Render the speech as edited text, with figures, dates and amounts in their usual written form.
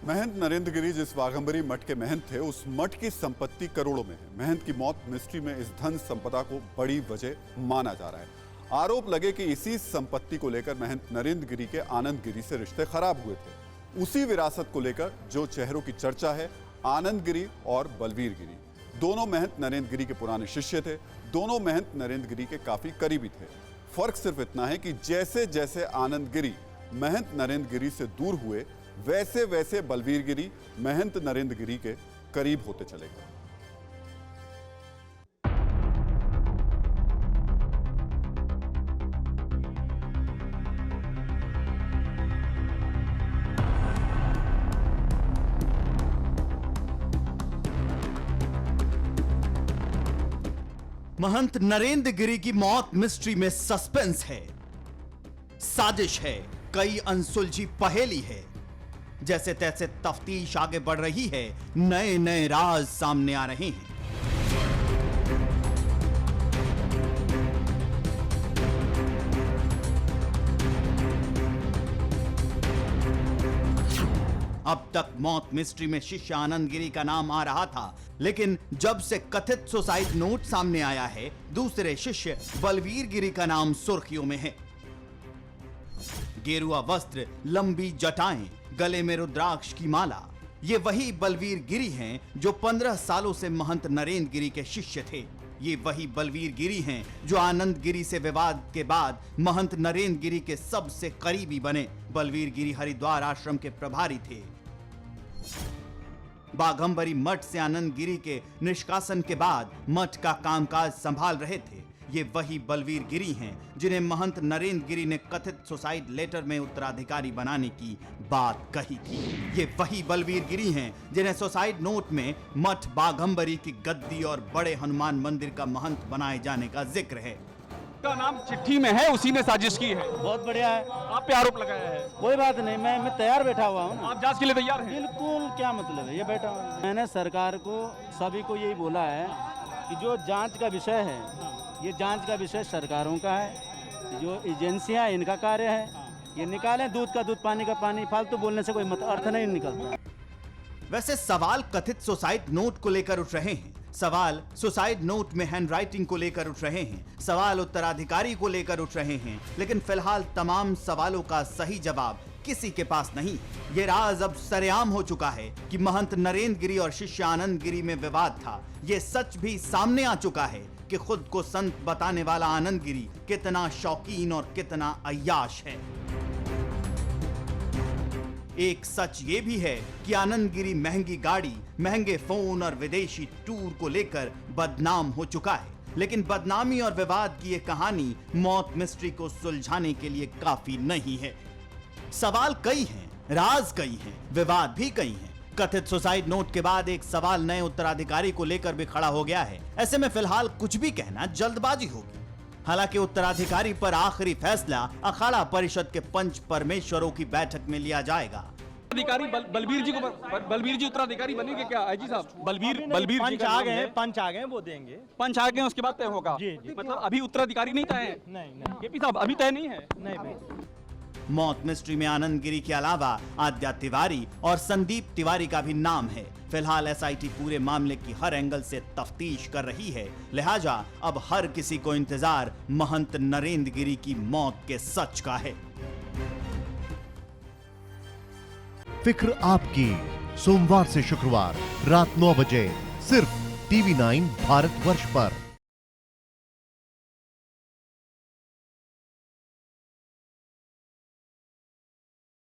महंत नरेंद्र गिरी जिस वाघंबरी मठ के महंत थे, उस मठ की संपत्ति करोड़ों में है। महंत की मौत मिस्ट्री में इस धन संपदा को बड़ी वजह माना जा रहा है। आरोप लगे कि इसी संपत्ति को लेकर महंत नरेंद्र गिरी के आनंद गिरी से रिश्ते खराब हुए थे। उसी विरासत को लेकर जो चेहरों की चर्चा है, आनंद गिरी और बलवीर गिरी। दोनों महंत नरेंद्र गिरी के पुराने शिष्य थे। दोनों महंत नरेंद्र गिरी के काफी करीबी थे। फर्क सिर्फ इतना है कि जैसे जैसे आनंद गिरी महंत नरेंद्र गिरी से दूर हुए, वैसे वैसे बलवीर गिरी महंत नरेंद्र गिरी के करीब होते चले गए। महंत नरेंद्र गिरी की मौत मिस्ट्री में सस्पेंस है, साजिश है, कई अनसुलझी पहेली है। जैसे तैसे तफ्तीश आगे बढ़ रही है, नए नए राज सामने आ रहे हैं। अब तक मौत मिस्ट्री में शिष्य आनंद गिरी का नाम आ रहा था, लेकिन जब से कथित सुसाइड नोट सामने आया है, दूसरे शिष्य बलवीर गिरी का नाम सुर्खियों में है। गेरुआ वस्त्र, लंबी जटाएं, गले में रुद्राक्ष की माला, ये वही बलवीर गिरी हैं जो 15 सालों से महंत नरेंद्र गिरी के शिष्य थे। ये वही बलवीर गिरी हैं जो आनंद गिरी से विवाद के बाद महंत नरेंद्र गिरी के सबसे करीबी बने। बलवीर गिरी हरिद्वार आश्रम के प्रभारी थे। बाघंबरी मठ से आनंद गिरी के निष्कासन के बाद मठ का कामकाज संभाल रहे थे। ये वही बलवीर गिरी हैं जिन्हें महंत नरेंद्र गिरी ने कथित सुसाइड लेटर में उत्तराधिकारी बनाने की बात कही थी। ये वही बलवीर गिरी हैं जिन्हें सुसाइड नोट में मठ बाघंबरी की गद्दी और बड़े हनुमान मंदिर का महंत बनाए जाने का जिक्र है। का नाम चिट्ठी में है, उसी ने साजिश की है। बहुत बढ़िया है। आप पे आरोप लगाया है। कोई बात नहीं, मैं तैयार बैठा हुआ हूँ। आप जांच के लिए तैयार हैं? बिल्कुल, क्या मतलब है, ये बैठा हूँ। मैंने सरकार को, सभी को यही बोला है कि जो जांच का विषय है, ये जांच का विषय सरकारों का है। जो एजेंसियां, इनका कार्य है। ये निकालें दूध का दूध, पानी का पानी। फालतू बोलने से कोई अर्थ नहीं निकलता। वैसे सवाल कथित सुसाइड नोट को लेकर उठ रहे हैं, सवाल सुसाइड नोट में हैंडराइटिंग को लेकर उठ रहे हैं, सवाल उत्तराधिकारी को लेकर उठ रहे हैं, लेकिन फिलहाल तमाम सवालों का सही जवाब किसी के पास नहीं। ये राज अब सरेआम हो चुका है कि महंत नरेंद्र गिरी और शिष्य आनंद गिरी में विवाद था। ये सच भी सामने आ चुका है कि खुद को संत बताने वाला आनंद गिरी कितना शौकीन और कितना अय्याश है। एक सच ये भी है कि आनंद गिरी महंगी गाड़ी, महंगे फोन और विदेशी टूर को लेकर बदनाम हो चुका है। लेकिन बदनामी और विवाद की ये कहानी मौत मिस्ट्री को सुलझाने के लिए काफी नहीं है। सवाल कई हैं, राज कई हैं, विवाद भी कई हैं। कथित सुसाइड नोट के बाद एक सवाल नए उत्तराधिकारी को लेकर भी खड़ा हो गया है। ऐसे में फिलहाल कुछ भी कहना जल्दबाजी होगी। हालांकि उत्तराधिकारी पर आखिरी फैसला अखाड़ा परिषद के पंच परमेश्वरों की बैठक में लिया जाएगा। अधिकारी बलवीर जी उत्तराधिकारी बनेंगे क्या? आई जी साहब, बलवीर जी पंच आ गए हैं, वो देंगे। पंच आ गए, उसके बाद तय होगा। जी, जी। मतलब अभी उत्तराधिकारी नहीं तय है? नहीं। केपी साहब, अभी तय नहीं है? नहीं। मौत मिस्ट्री में आनंद गिरी के अलावा आद्या तिवारी और संदीप तिवारी का भी नाम है। फिलहाल एसआईटी पूरे मामले की हर एंगल से तफ्तीश कर रही है। लिहाजा अब हर किसी को इंतजार महंत नरेंद्र गिरी की मौत के सच का है। फिक्र आपकी, सोमवार से शुक्रवार रात 9 बजे सिर्फ TV9 भारतवर्ष पर।